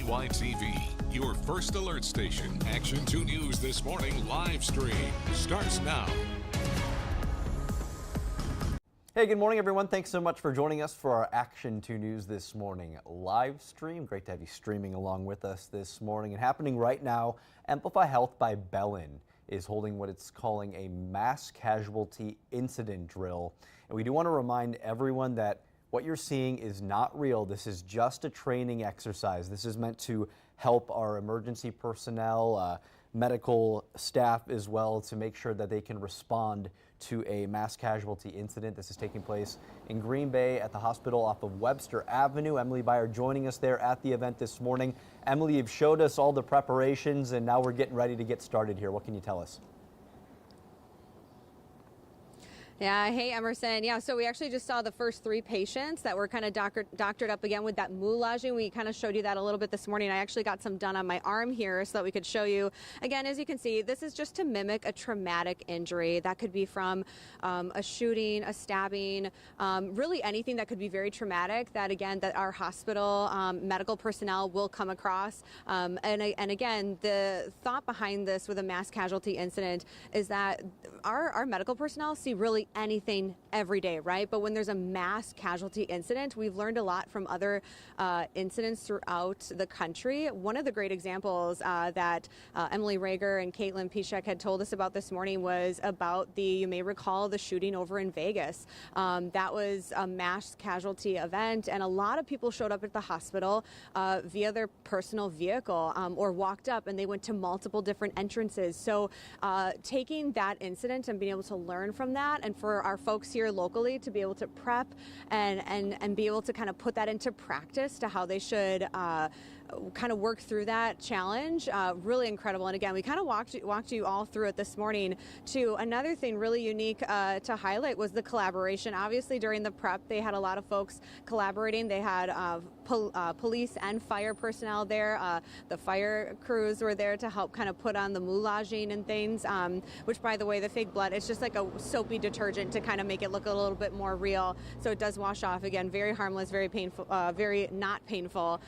WBAY-TV, your first alert station. Action 2 News This Morning live stream starts now. Hey, good morning, everyone. Thanks so much for joining us for our Action 2 News This Morning live stream. Great to have you streaming along with us this morning. And happening right now, Amplify Health by Bellin is holding what it's calling a mass casualty incident drill. And we do want to remind everyone that what you're seeing is not real. This is just a training exercise. This is meant to help our emergency personnel, medical staff as well, to make sure that they can respond to a mass casualty incident. This is taking place in Green Bay at the hospital off of Webster Avenue. Emily Beier joining us there at the event this morning. Emily, you've showed us all the preparations and now we're getting ready to get started here. What can you tell us? Yeah, hey Emerson. Yeah, so we actually just saw the first 3 patients that were kind of doctored up again with that moulaging. We kind of showed you that a little bit this morning. I actually got some done on my arm here so that we could show you. Again, as you can see, this is just to mimic a traumatic injury. That could be from a shooting, a stabbing, really anything that could be very traumatic that, again, that our hospital medical personnel will come across. And again, the thought behind this with a mass casualty incident is that our medical personnel see really anything every day, right? But when there's a mass casualty incident, we've learned a lot from other incidents throughout the country. One of the great examples that Emily Rager and Caitlin Piszek had told us about this morning was about you may recall the shooting over in Vegas. That was a mass casualty event, and a lot of people showed up at the hospital via their personal vehicle or walked up, and they went to multiple different entrances. So taking that incident and being able to learn from that, and for our folks here locally to be able to prep and be able to kind of put that into practice to how they should kind of work through that challenge, really incredible. And again, we kind of walked you all through it this morning too. Another thing really unique to highlight was the collaboration. Obviously during the prep, they had a lot of folks collaborating. They had police and fire personnel there. The fire crews were there to help kind of put on the moulaging and things, which, by the way, the fake blood, it's just like a soapy detergent to kind of make it look a little bit more real. So it does wash off. Again, very harmless, very painful, very not painful.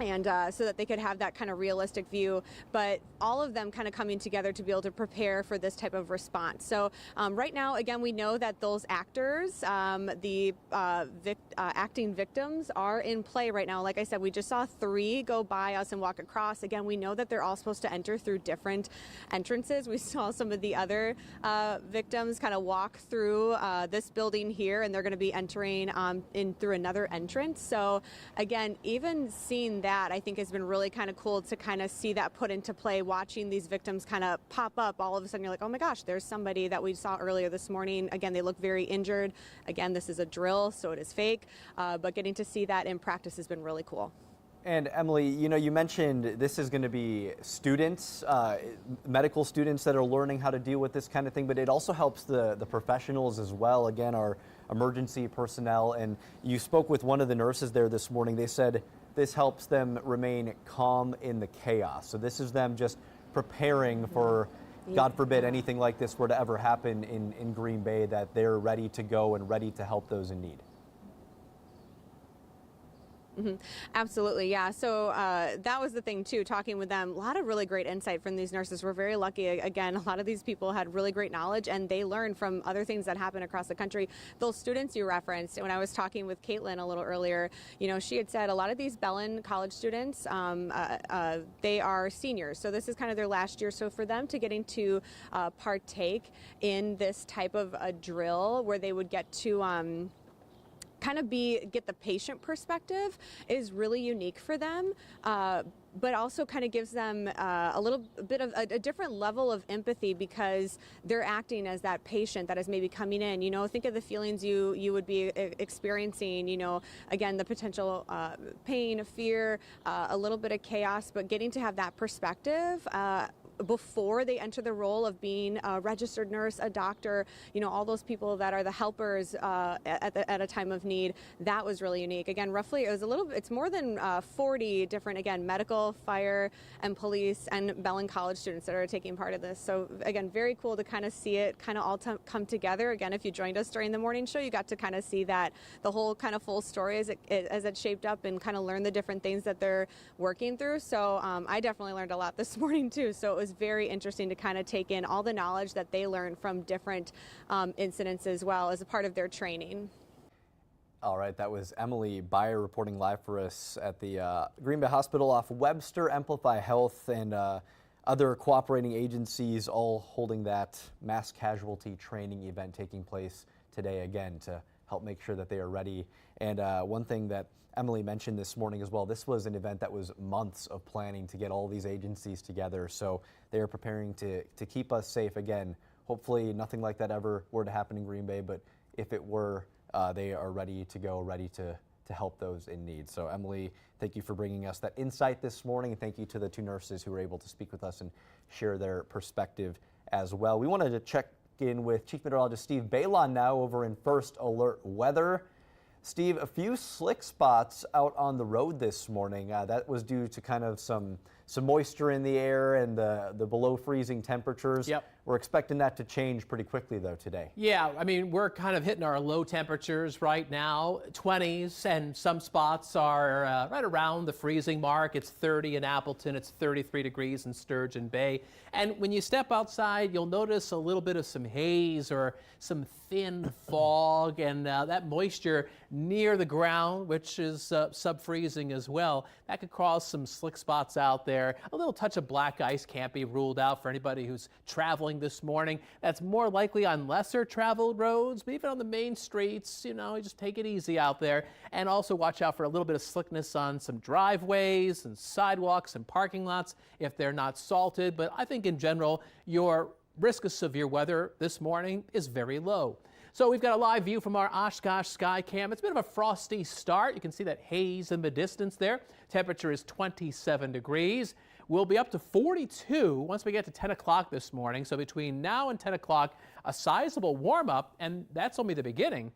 And so that they could have that kind of realistic view, but all of them kind of coming together to be able to prepare for this type of response. So right now, again, we know that those actors, the acting victims, are in play right now. Like I said, we just saw 3 go by us and walk across. Again, we know that they're all supposed to enter through different entrances. We saw some of the other victims kind of walk through this building here, and they're going to be entering in through another entrance. So again, even seeing that, I think, has been really kind of cool to kind of see that put into play, watching these victims kind of pop up. All of a sudden you're like, oh my gosh, there's somebody that we saw earlier this morning. Again, they look very injured. Again, this is a drill, so it is fake, but getting to see that in practice has been really cool. And Emily, you know, you mentioned this is going to be students, medical students that are learning how to deal with this kind of thing, but it also helps the professionals as well. Again, our emergency personnel. And you spoke with one of the nurses there this morning. They said this helps them remain calm in the chaos. So this is them just preparing for, God forbid, anything like this were to ever happen in Green Bay, that they're ready to go and ready to help those in need. Mm-hmm. Absolutely, yeah. So that was the thing too, talking with them. A lot of really great insight from these nurses. We're very lucky. Again, a lot of these people had really great knowledge, and they learned from other things that happen across the country. Those students you referenced, when I was talking with Caitlin a little earlier, you know, she had said a lot of these Bellin college students, they are seniors. So this is kind of their last year. So for them to getting to partake in this type of a drill where they would get to kind of get the patient perspective is really unique for them, but also kind of gives them a little bit of a different level of empathy, because they're acting as that patient that is maybe coming in. You know, think of the feelings you would be experiencing, you know, again, the potential pain, fear, a little bit of chaos, but getting to have that perspective before they enter the role of being a registered nurse, a doctor, all those people that are the helpers at a time of need. That was really unique. Again, roughly it's more than 40 different, again, medical, fire, and police and Bellin College students that are taking part of this. So again, very cool to kind of see it kind of all come together. Again, if you joined us during the morning show, you got to kind of see that the whole kind of full story as it shaped up and kind of learn the different things that they're working through. So I definitely learned a lot this morning too. So it was very interesting to kind of take in all the knowledge that they learned from different incidents as well as a part of their training. All right, that was Emily Beier reporting live for us at the Green Bay Hospital off Webster. Amplify Health and other cooperating agencies all holding that mass casualty training event taking place today again to help make sure that they are ready. And one thing that Emily mentioned this morning as well, this was an event that was months of planning to get all these agencies together. So they are preparing to keep us safe again. Hopefully nothing like that ever were to happen in Green Bay, but if it were, they are ready to go, ready to help those in need. So Emily, thank you for bringing us that insight this morning. And thank you to the two nurses who were able to speak with us and share their perspective as well. We wanted to check in with Chief Meteorologist Steve Balon now over in First Alert Weather. Steve, a few slick spots out on the road this morning. That was due to kind of some moisture in the air and the below freezing temperatures. Yep. We're expecting that to change pretty quickly though today. Yeah, I mean, we're kind of hitting our low temperatures right now, 20s, and some spots are right around the freezing mark. It's 30 in Appleton, it's 33 degrees in Sturgeon Bay. And when you step outside, you'll notice a little bit of some haze or some thin fog, and that moisture near the ground, which is sub-freezing as well, that could cause some slick spots out there. A little touch of black ice can't be ruled out for anybody who's traveling this morning. That's more likely on lesser traveled roads, but even on the main streets, you just take it easy out there. And also watch out for a little bit of slickness on some driveways and sidewalks and parking lots if they're not salted. But I think in general, your risk of severe weather this morning is very low. So we've got a live view from our Oshkosh sky cam. It's a bit of a frosty start. You can see that haze in the distance there. Temperature is 27 degrees. We'll be up to 42 once we get to 10 o'clock this morning. So between now and 10 o'clock, a sizable warm up, and that's only the beginning.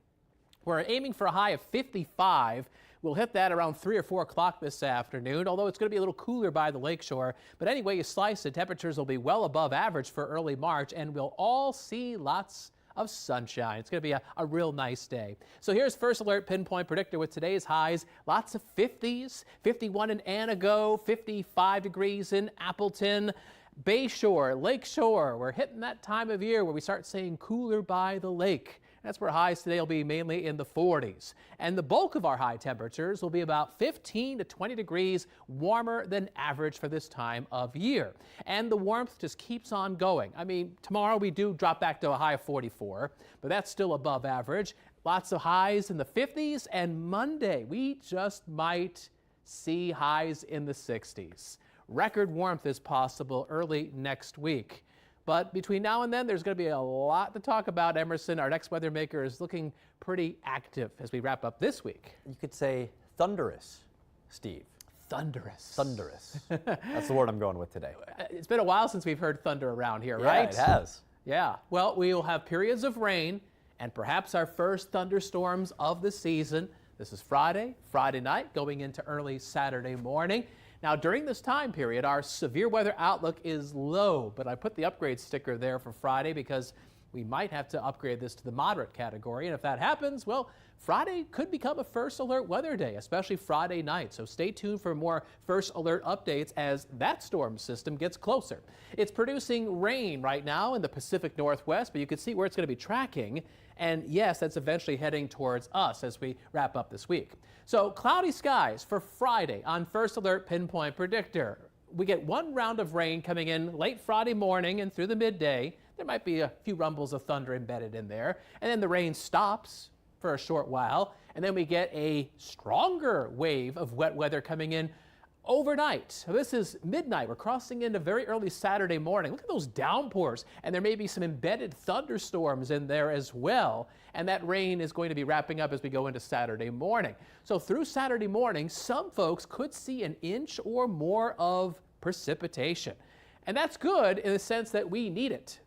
We're aiming for a high of 55. We'll hit that around 3 or 4 o'clock this afternoon, although it's going to be a little cooler by the lakeshore. But anyway you slice it, temperatures will be well above average for early March, and we'll all see lots of sunshine. It's going to be a real nice day. So here's First Alert Pinpoint Predictor with today's highs. Lots of 50s, 51 in Anago, 55 degrees in Appleton, Bayshore, Lakeshore. We're hitting that time of year where we start saying cooler by the lake. That's where highs today will be mainly in the 40s. And the bulk of our high temperatures will be about 15 to 20 degrees warmer than average for this time of year. And the warmth just keeps on going. I mean, tomorrow we do drop back to a high of 44, but that's still above average. Lots of highs in the 50s, and Monday we just might see highs in the 60s. Record warmth is possible early next week. But between now and then, there's going to be a lot to talk about. Emerson, our next weather maker, is looking pretty active as we wrap up this week. You could say thunderous, Steve. Thunderous. Thunderous. That's the word I'm going with today. It's been a while since we've heard thunder around here, right? Yeah, it has. Yeah. Well, we will have periods of rain and perhaps our first thunderstorms of the season. This is Friday night, going into early Saturday morning. Now, during this time period, our severe weather outlook is low, but I put the upgrade sticker there for Friday because we might have to upgrade this to the moderate category. And if that happens, well, Friday could become a first alert weather day, especially Friday night. So stay tuned for more first alert updates as that storm system gets closer. It's producing rain right now in the Pacific Northwest, but you can see where it's going to be tracking. And yes, that's eventually heading towards us as we wrap up this week. So cloudy skies for Friday on First Alert Pinpoint Predictor. We get one round of rain coming in late Friday morning and through the midday. There might be a few rumbles of thunder embedded in there. And then the rain stops for a short while. And then we get a stronger wave of wet weather coming in overnight. So this is midnight. We're crossing into very early Saturday morning. Look at those downpours. And there may be some embedded thunderstorms in there as well. And that rain is going to be wrapping up as we go into Saturday morning. So through Saturday morning, some folks could see an inch or more of precipitation. And that's good in the sense that we need it.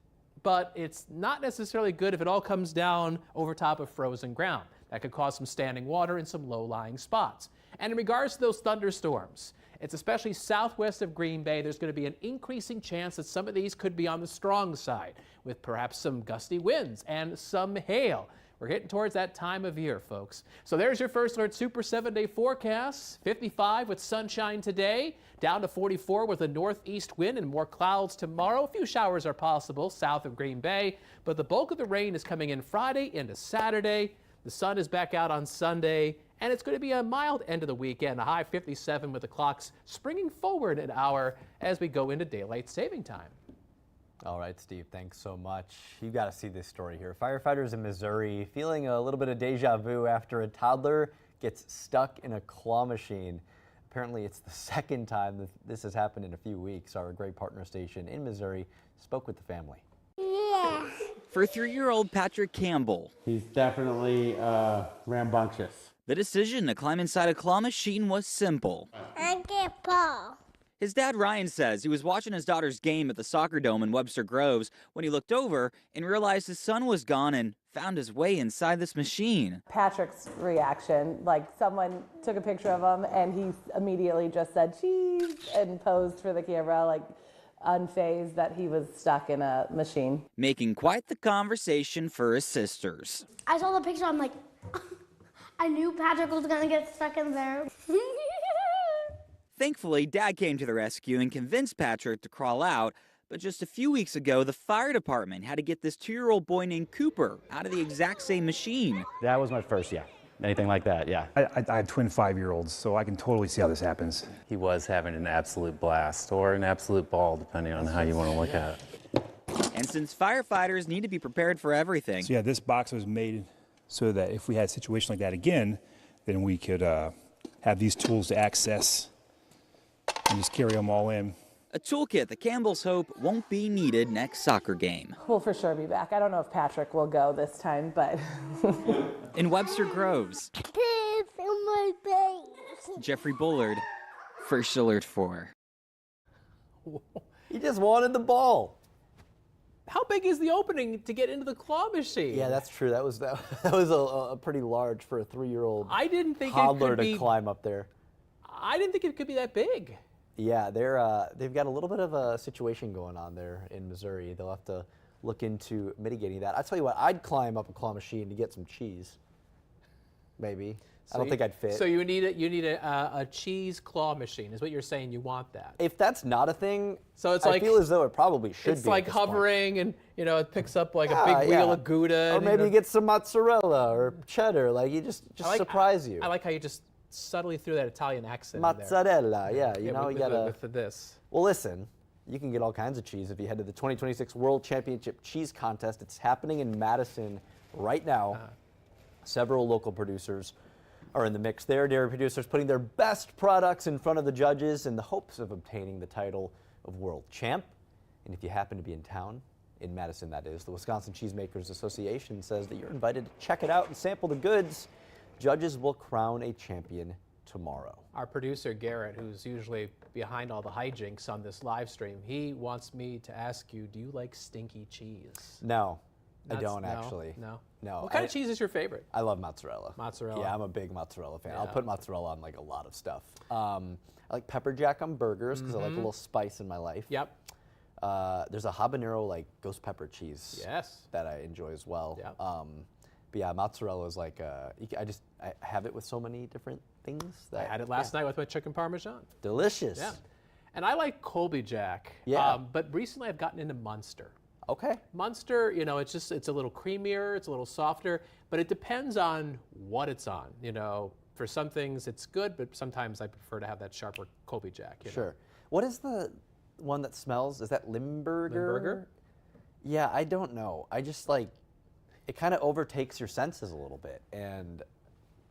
But it's not necessarily good if it all comes down over top of frozen ground. That could cause some standing water in some low-lying spots. And in regards to those thunderstorms, it's especially southwest of Green Bay, there's going to be an increasing chance that some of these could be on the strong side, with perhaps some gusty winds and some hail. We're getting towards that time of year, folks. So there's your First Alert Super 7-day forecast. 55 with sunshine today, down to 44 with a northeast wind and more clouds tomorrow. A few showers are possible south of Green Bay, but the bulk of the rain is coming in Friday into Saturday. The sun is back out on Sunday, and it's going to be a mild end of the weekend, a high 57 with the clocks springing forward an hour as we go into daylight saving time. All right, Steve, thanks so much. You got to see this story here. Firefighters in Missouri feeling a little bit of deja vu after a toddler gets stuck in a claw machine. Apparently, it's the second time that this has happened in a few weeks. Our great partner station in Missouri spoke with the family. Yeah. For 3-year-old Patrick Campbell, he's definitely rambunctious. the decision to climb inside a claw machine was simple. I get Paul. His dad Ryan says he was watching his daughter's game at the soccer dome in Webster Groves when he looked over and realized his son was gone and found his way inside this machine. Patrick's reaction, like someone took a picture of him and he immediately just said cheese and posed for the camera, like unfazed that he was stuck in a machine. Making quite the conversation for his sisters. I saw the picture, I'm like, I knew Patrick was gonna get stuck in there. Thankfully, Dad came to the rescue and convinced Patrick to crawl out, but just a few weeks ago, the fire department had to get this 2-year-old boy named Cooper out of the exact same machine. That was my first, anything like that, yeah. I have twin 5-year-olds, so I can totally see how this happens. He was having an absolute blast, or an absolute ball, depending on how you want to look at it. And since firefighters need to be prepared for everything. So yeah, this box was made so that if we had a situation like that again, then we could have these tools to access and just carry them all in. A toolkit that Campbell's hope won't be needed next soccer game. We'll for sure be back. I don't know if Patrick will go this time, but... In Webster Groves, Piss in my face. Jeffrey Bullard, First Alert 4. He just wanted the ball. How big is the opening to get into the claw machine? Yeah, that's true. That was a pretty large for a 3-year-old I didn't think toddler it could to climb up there. I didn't think it could be that big. Yeah, they've got a little bit of a situation going on there in Missouri. They'll have to look into mitigating that. I tell you what, I'd climb up a claw machine to get some cheese. Maybe. I don't think I'd fit. So you need a cheese claw machine, is what you're saying. You want that. If that's not a thing, so it's I feel as though it probably should be. It's like hovering, point. and it picks up like a big wheel of Gouda. Or maybe you get some mozzarella or cheddar, like you just surprise you. I like how you just subtly threw that Italian accent mozzarella, in there. yeah, you know, you gotta. With this. Well, listen, you can get all kinds of cheese if you head to the 2026 World Championship Cheese Contest. It's happening in Madison right now. Several local producers are in the mix there. Dairy producers putting their best products in front of the judges in the hopes of obtaining the title of world champ. And if you happen to be in town, in Madison that is, the Wisconsin Cheesemakers Association says that you're invited to check it out and sample the goods. Judges will crown a champion tomorrow. Our producer, Garrett, who's usually behind all the hijinks on this live stream, he wants me to ask you, do you like stinky cheese? No, I don't actually. No? No. What kind of cheese is your favorite? I love mozzarella. Mozzarella? Yeah, I'm a big mozzarella fan. Yeah. I'll put mozzarella on like a lot of stuff. I like pepper jack on burgers because I like a little spice in my life. Yep. There's a habanero like ghost pepper cheese. Yes. That I enjoy as well. Yep. But yeah, mozzarella is like, I have it with so many different things. I had it last night with my chicken parmesan. Delicious. Yeah. And I like Colby Jack. Yeah. But recently I've gotten into Munster. Okay. Munster, it's a little creamier, it's a little softer, but it depends on what it's on. For some things it's good, but sometimes I prefer to have that sharper Colby Jack. Sure. What is the one that smells? Is that Limburger? Limburger? Yeah, I don't know. I just like, it kind of overtakes your senses a little bit, and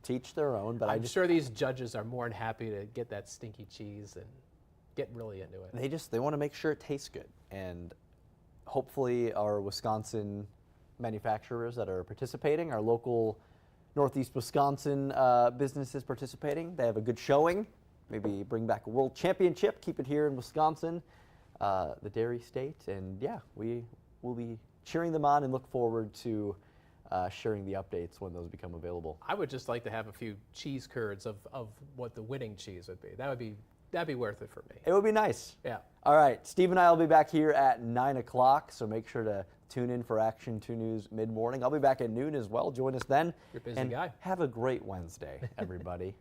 to each their own, but I'm sure these judges are more than happy to get that stinky cheese and get really into it. They want to make sure it tastes good, and hopefully our Wisconsin manufacturers that are participating, our local Northeast Wisconsin businesses participating, they have a good showing. Maybe bring back a world championship, keep it here in Wisconsin. the Dairy State. And yeah, we will be cheering them on and look forward to sharing the updates when those become available. I would just like to have a few cheese curds of what the winning cheese would be. That'd be worth it for me. It would be nice. Yeah. All right, Steve and I will be back here at 9 o'clock, so make sure to tune in for Action 2 News mid-morning. I'll be back at noon as well. Join us then. You're a busy and guy. Have a great Wednesday, everybody.